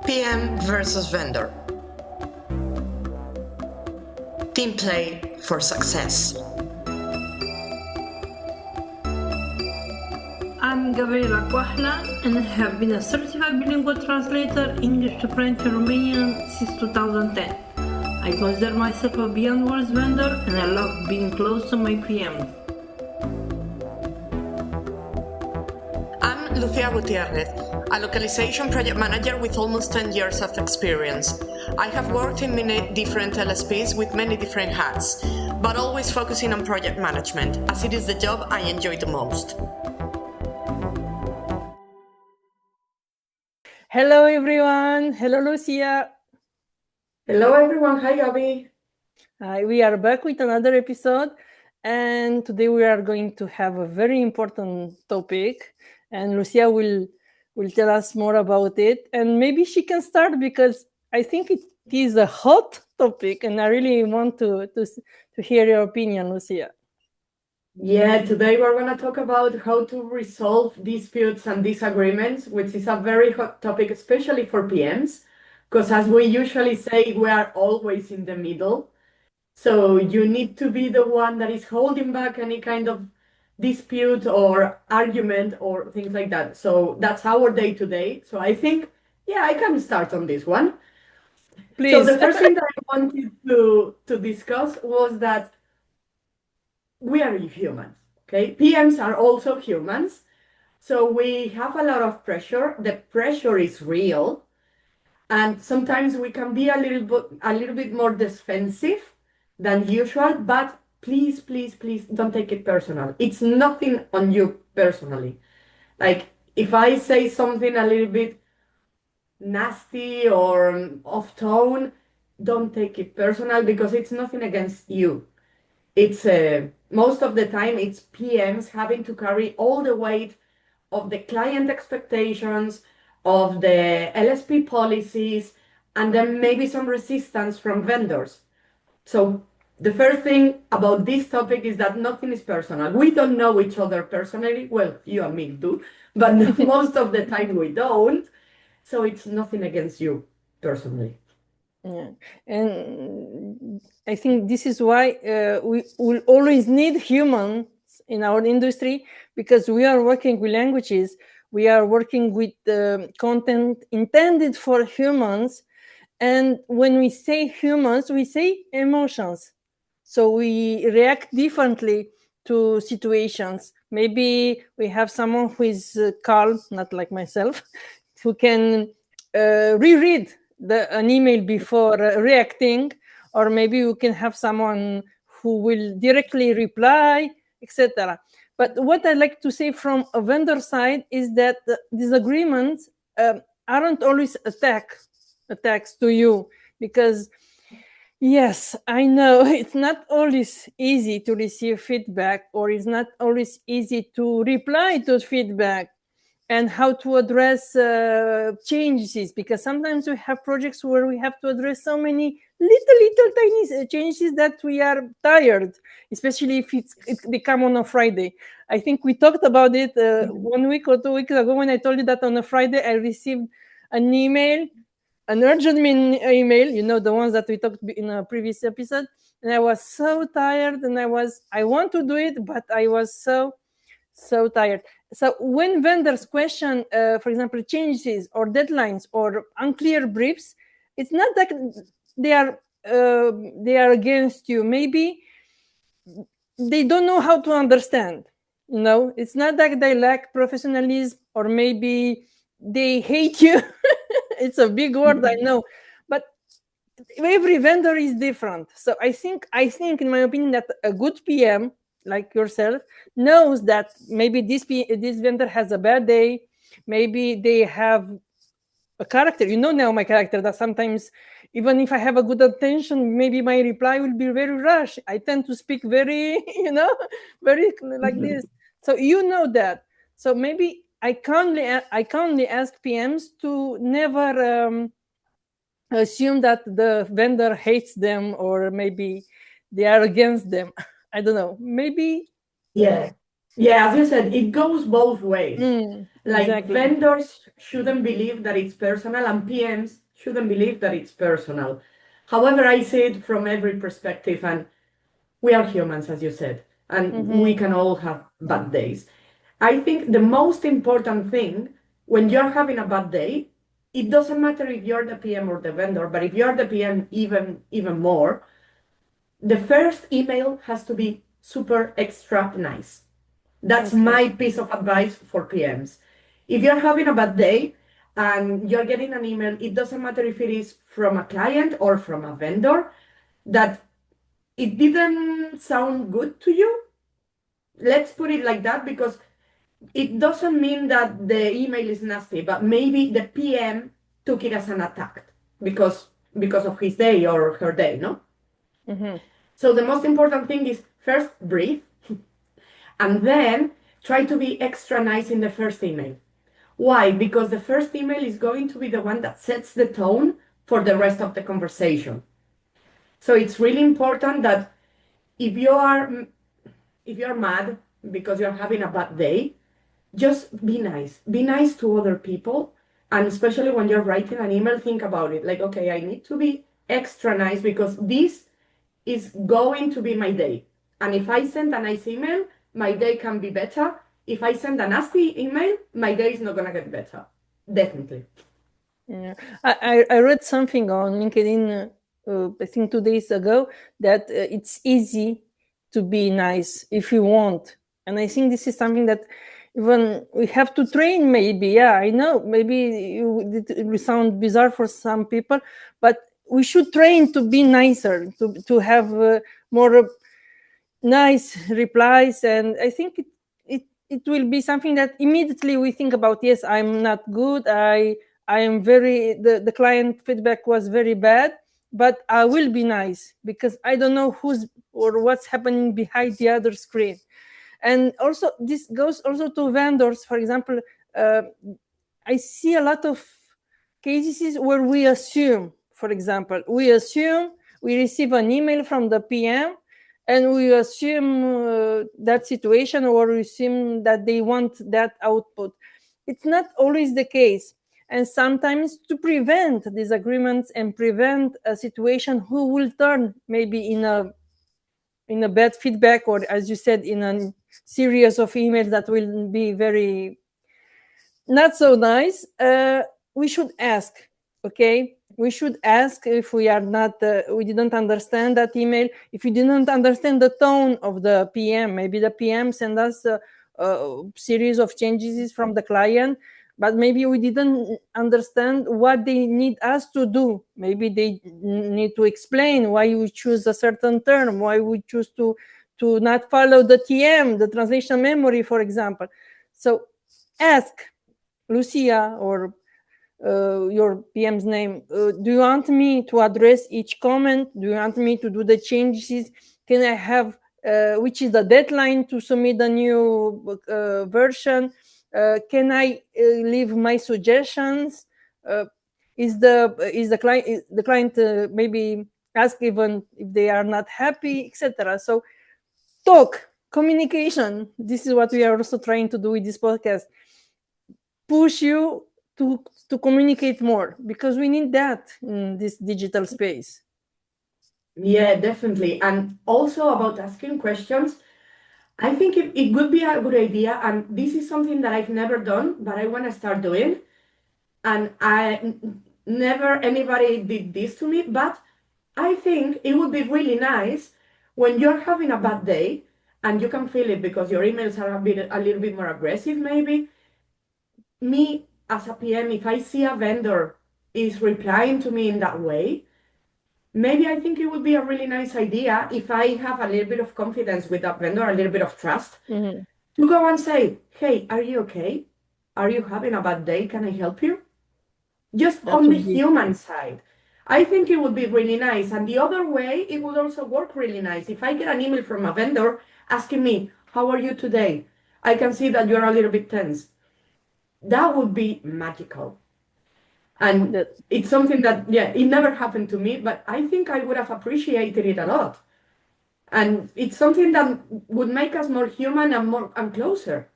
PM versus vendor. Team play for success. I'm Gabriela Cuahla and I have been a certified bilingual translator English to French and Romanian since 2010. I consider myself a beyond words vendor and I love being close to my PMs. I'm Lucia Gutierrez, a localization project manager with almost 10 years of experience. I have worked in many different LSPs with many different hats, but always focusing on project management, as it is the job I enjoy the most. Hello, everyone. Hello, Lucia. Hello, everyone. Hi, Abby. We are back with another episode, and today we are going to have a very important topic, and Lucia will tell us more about it. And maybe she can start because I think it is a hot topic, and I really want to hear your opinion, Lucia. Yeah, today we're going to talk about how to resolve disputes and disagreements, which is a very hot topic, especially for PMs, because as we usually say, we are always in the middle. So you need to be the one that is holding back any kind of dispute or argument or things like that. So that's our day to day. So I think, yeah, I can start on this one. Please. So the first thing that I wanted to discuss was that we are humans, okay? PMs are also humans. So we have a lot of pressure. The pressure is real. And sometimes we can be a little bit more defensive than usual, but please, please, please don't take it personal. It's nothing on you personally. Like if I say something a little bit nasty or off tone, don't take it personal because it's nothing against you. It's most of the time it's PMs having to carry all the weight of the client expectations, of the LSP policies, and then maybe some resistance from vendors. So the first thing about this topic is that nothing is personal. We don't know each other personally. Well, you and me do, but most of the time we don't. So it's nothing against you personally. Yeah. And I think this is why we will always need humans in our industry, because we are working with languages, we are working with content intended for humans. And when we say humans, we say emotions. So we react differently to situations. Maybe we have someone who is calm, not like myself, who can reread an email before reacting, or maybe you can have someone who will directly reply, etc. But what I like to say from a vendor side is that disagreements aren't always attacks to you, because yes, I know it's not always easy to receive feedback, or it's not always easy to reply to feedback, and how to address changes, because sometimes we have projects where we have to address so many little tiny changes that we are tired, especially if they come on a Friday. I think we talked about it 1 week or 2 weeks ago when I told you that on a Friday I received an email, an urgent email, the ones that we talked in a previous episode, and I was so tired, and I want to do it, but I was so tired. So when vendors question, for example, changes or deadlines or unclear briefs, it's not that they are against you. Maybe they don't know how to understand. It's not that they lack professionalism, or maybe they hate you. It's a big word, I know, but every vendor is different. So I think, in my opinion, that a good PM like yourself knows that maybe this vendor has a bad day. Maybe they have a character. Now my character, that sometimes, even if I have a good intention, maybe my reply will be very rushed. I tend to speak very, very like this. So that. So maybe I kindly ask PMs to never assume that the vendor hates them, or maybe they are against them. I don't know. Maybe. Yeah. As you said, it goes both ways. Like Exactly. vendors shouldn't believe that it's personal and PMs shouldn't believe that it's personal. However, I see it from every perspective, and we are humans, as you said, and we can all have bad days. I think the most important thing when you're having a bad day, it doesn't matter if you're the PM or the vendor, but if you're the PM, even more, the first email has to be super extra nice. That's Okay. my piece of advice for PMs. If you're having a bad day and you're getting an email, it doesn't matter if it is from a client or from a vendor, that it didn't sound good to you. Let's put it like that, because it doesn't mean that the email is nasty, but maybe the PM took it as an attack because of his day or her day, no? So the most important thing is first breathe, and then try to be extra nice in the first email. Why? Because the first email is going to be the one that sets the tone for the rest of the conversation. So it's really important that if you are if you're mad because you're having a bad day, just be nice. Be nice to other people. And especially when you're writing an email, think about it. Like, okay, I need to be extra nice because this is going to be my day. And if I send a nice email, my day can be better. If I send a nasty email, my day is not going to get better. Definitely. Yeah. I read something on LinkedIn, I think 2 days ago, that it's easy to be nice if you want. And I think this is something that even we have to train, maybe. Yeah, I know. Maybe it will sound bizarre for some people, but we should train to be nicer, to have more nice replies. And I think it will be something that immediately we think about. Yes, I'm not good. I am very, the client feedback was very bad, but I will be nice because I don't know who's or what's happening behind the other screen. And also this goes also to vendors. For example, uh, I see a lot of cases where we assume, for example, we receive an email from the PM and we assume that situation, or we assume that they want that output. It's not always the case. And sometimes to prevent disagreements and prevent a situation who will turn maybe in a bad feedback, or as you said, in a series of emails that will be very not so nice, we should ask. Okay, we should ask if we are not we didn't understand that email, if we didn't understand the tone of the PM. Maybe the PM send us a series of changes from the client, but maybe we didn't understand what they need us to do. Maybe they need to explain why we choose a certain term, why we choose to not follow the TM, the translation memory, for example. So ask Lucia, or your PM's name, do you want me to address each comment? Do you want me to do the changes? Can I have, which is the deadline to submit the new version? Can I leave my suggestions? Uh, is the client maybe ask even if they are not happy, etc. So talk, communication. This is what we are also trying to do with this podcast. Push you to communicate more, because we need that in this digital space. Yeah, definitely. And also about asking questions, I think it would be a good idea. And this is something that I've never done, but I want to start doing. And never anybody did this to me, but I think it would be really nice when you're having a bad day and you can feel it because your emails are a little bit more aggressive, maybe. Me as a PM, if I see a vendor is replying to me in that way, maybe I think it would be a really nice idea, if I have a little bit of confidence with that vendor, a little bit of trust, to go and say, hey, are you okay? Are you having a bad day? Can I help you? Just That on the would be, human side. I think it would be really nice. And the other way, it would also work really nice. If I get an email from a vendor asking me, how are you today? I can see that you're a little bit tense. That would be magical. And that it's something that, yeah, it never happened to me, but I think I would have appreciated it a lot. And it's something that would make us more human and more and closer.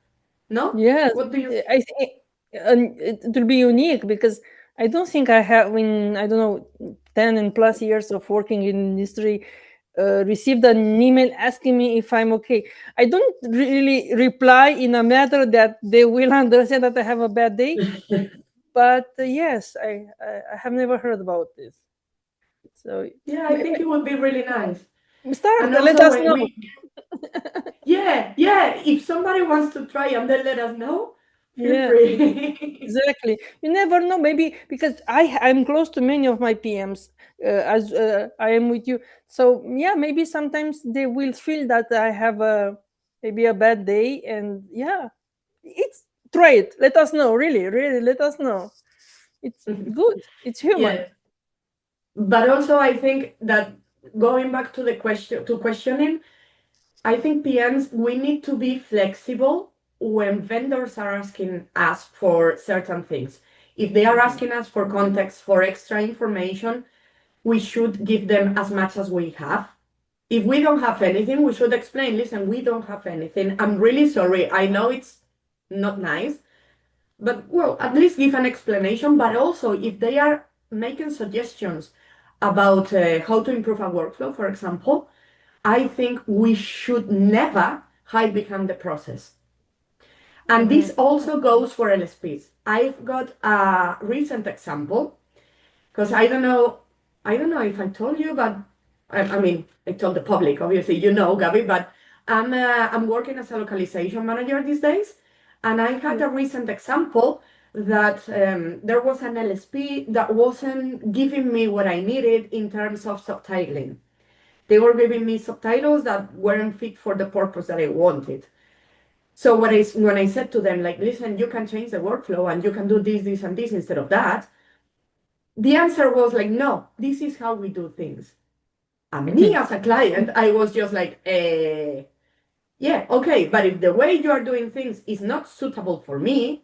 No? yes, What do you think? it will be unique, because I don't think I have, in, I don't know, 10 and plus years of working in industry, received an email asking me if I'm okay. I don't really reply in a manner that they will understand that I have a bad day. But yes, I have never heard about this. So Yeah, I think it would be really nice. start, And let also us when know. yeah, if somebody wants to try and then let us know, feel Yeah, free. exactly. You never know. Maybe because I'm close to many of my PMs, as I am with you. So yeah, maybe sometimes they will feel that I have a maybe a bad day, and yeah, it's try it. Let us know. Really, really, let us know. It's good. It's human. Yeah. But also I think that going back to the question to questioning, I think PMs, we need to be flexible when vendors are asking us for certain things. If they are asking us for context, for extra information, we should give them as much as we have. If we don't have anything, we should explain, listen, we don't have anything. I'm really sorry. I know it's not nice, but well, at least give an explanation. But also, if they are making suggestions about how to improve a workflow, for example, I think we should never hide behind the process. And this also goes for LSPs. I've got a recent example because I don't know if I told you, but I mean, I told the public, obviously, you know, Gabby, but I'm working as a localization manager these days, and I had a recent example that there was an LSP that wasn't giving me what I needed in terms of subtitling. They were giving me subtitles that weren't fit for the purpose that I wanted. So when I said to them, like, listen, you can change the workflow and you can do this, this, and this instead of that, the answer was like, no, this is how we do things. And me as a client, I was just like, yeah, okay, but if the way you are doing things is not suitable for me,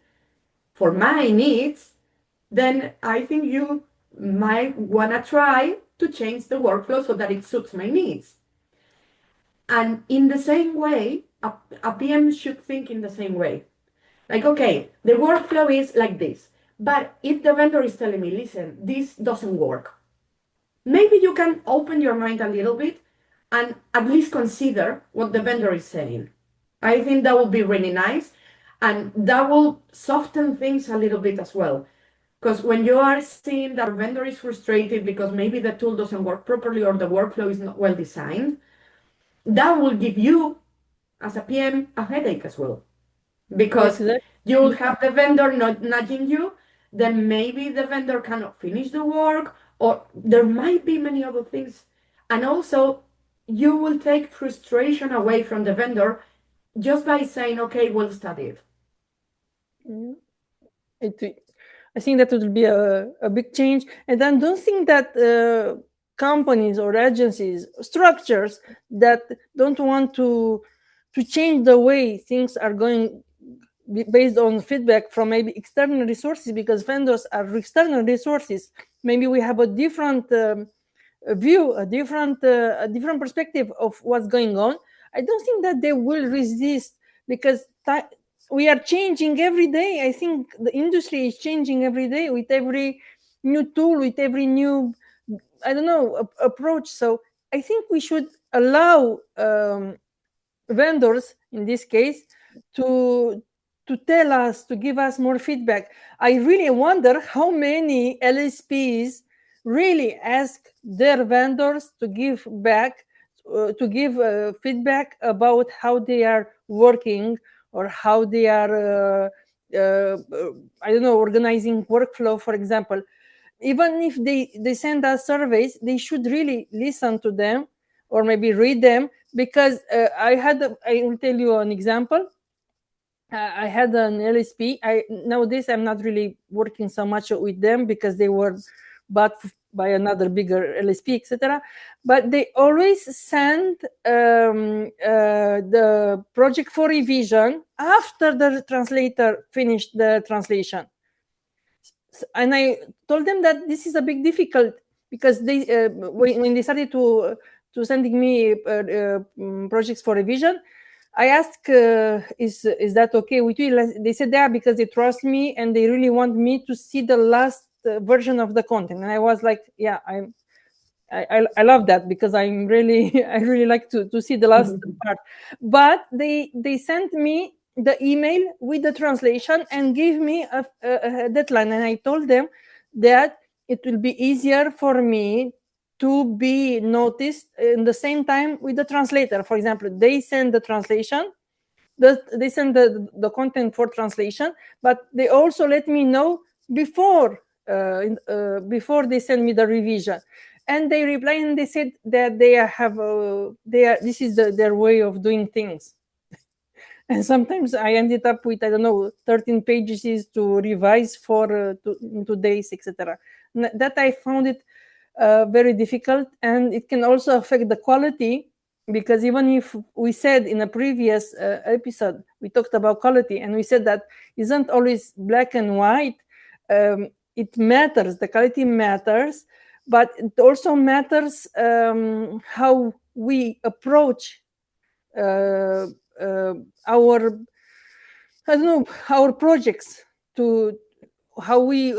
for my needs, then I think you might want to try to change the workflow so that it suits my needs. And in the same way, a PM should think in the same way. Like, okay, the workflow is like this. But if the vendor is telling me, listen, this doesn't work, maybe you can open your mind a little bit and at least consider what the vendor is saying. I think that would be really nice. And that will soften things a little bit as well. Because when you are seeing that a vendor is frustrated because maybe the tool doesn't work properly or the workflow is not well designed, that will give you, as a PM, a headache as well. Because Exactly. you'll have the vendor not nudging you, then maybe the vendor cannot finish the work, or there might be many other things. And also, you will take frustration away from the vendor just by saying, okay, we'll study it. I think that would be a big change. And I don't think that companies or agencies, structures that don't want to change the way things are going based on feedback from maybe external resources, because vendors are external resources. Maybe we have a different view, a different perspective of what's going on. I don't think that they will resist, because we are changing every day. I think the industry is changing every day with every new tool, with every new, I don't know, approach. So I think we should allow vendors in this case to tell us, to give us more feedback. I really wonder how many LSPs really ask their vendors to give back, to give feedback about how they are working, or how they are I don't know, organizing workflow, for example. Even if they send us surveys, they should really listen to them, or maybe read them, because I will tell you an example. I had an LSP. Nowadays I'm not really working so much with them because they were bought by another bigger LSP, etc. But they always send the project for revision after the translator finished the translation. And I told them that this is a big difficult, because they when they started to sending me projects for revision, I asked, is that okay with you? They said, yeah, because they trust me and they really want me to see the last version of the content. And I was like, yeah, I love that, because I'm really I really like to see the last part. But they sent me the email with the translation and gave me a deadline, and I told them that it will be easier for me to be noticed in the same time with the translator. For example, they send the translation, they send the content for translation, but they also let me know before before they send me the revision. And they replied and they said that this is their way of doing things. And sometimes I ended up with, I don't know, 13 pages to revise for 2 days, etc. That I found it very difficult, and it can also affect the quality, because even if we said in a previous episode, we talked about quality, and we said that isn't always black and white. It matters, the quality matters, but it also matters how we approach our, I don't know, our projects, to how we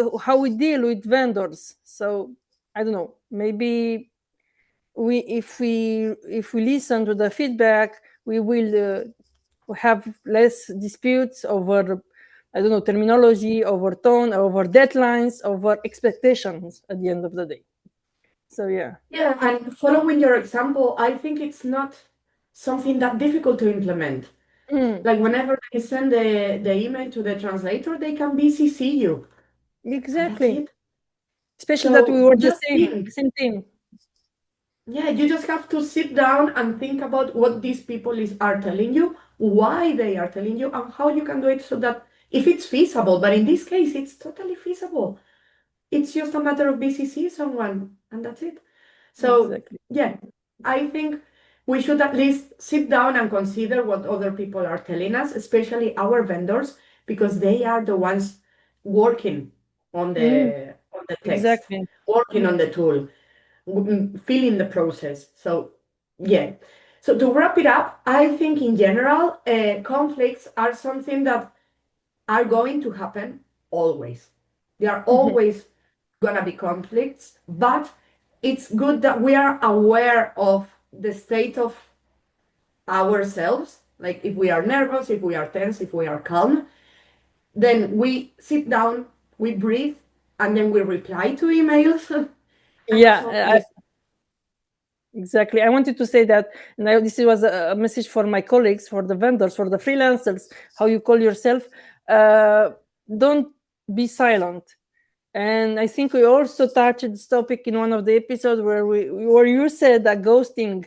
deal with vendors. So I don't know, maybe if we listen to the feedback, we will have less disputes over, I don't know, terminology, over tone, over deadlines, over expectations at the end of the day. So yeah. Yeah, and following your example, I think it's not something that difficult to implement. Like whenever they send the email to the translator, they can BCC you. And that's Exactly. it. Especially that we So were the just think. same team. Yeah, you just have to sit down and think about what these people are telling you, why they are telling you, and how you can do it so that if it's feasible. But in this case, it's totally feasible. It's just a matter of BCC someone, and that's it. So Exactly. yeah, I think we should at least sit down and consider what other people are telling us, especially our vendors, because they are the ones working on the text, Exactly. working on the tool, feeling the process. So yeah. So to wrap it up, I think in general, conflicts are something that are going to happen always. There are always gonna be conflicts, but it's good that we are aware of the state of ourselves. Like if we are nervous, if we are tense, if we are calm, then we sit down, we breathe, and then we reply to emails. And that's all. Yeah, exactly. I wanted to say that, and this was a message for my colleagues, for the vendors, for the freelancers, how you call yourself. Don't be silent. And I think we also touched this topic in one of the episodes where you said that ghosting,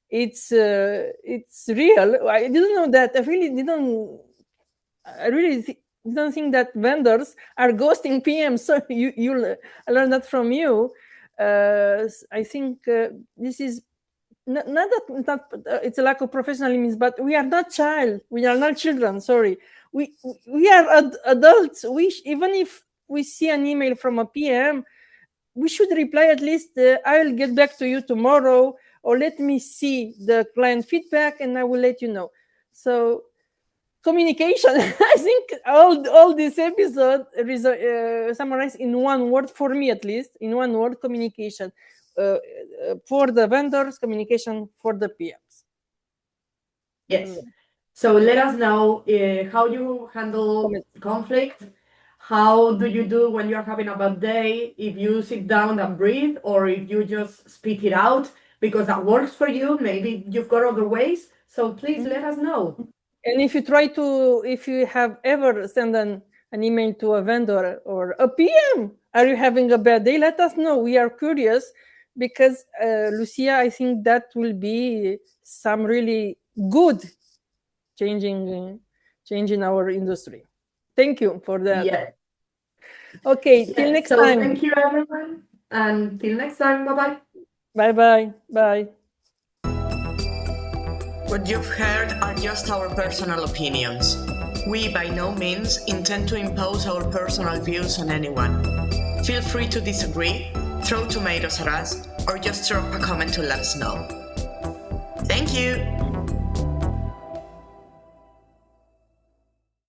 it's real. I didn't know that. I really don't think that vendors are ghosting PMs. So I learned that from you. I think this is not that it's a lack of professionalism, but we are not children. Sorry, we are adults. Even if we see an email from a PM, we should reply at least, I'll get back to you tomorrow, or let me see the client feedback and I will let you know. So communication. I think all this episode summarized in one word, for me at least, in one word: communication. For the vendors, communication for the PMs. Yes. So let us know how you handle conflict. How do you do when you're having a bad day? If you sit down and breathe, or if you just spit it out because that works for you. Maybe you've got other ways. So please let us know. And if you have ever sent an email to a vendor or a PM, are you having a bad day? Let us know. We are curious, because Lucia, I think that will be some really good changing our industry. Thank you for that. Yeah. Okay, till next so time. Thank you, everyone. And till next time. Bye-bye. Bye-bye. Bye. What you've heard are just our personal opinions. We by no means intend to impose our personal views on anyone. Feel free to disagree, throw tomatoes at us, or just drop a comment to let us know. Thank you!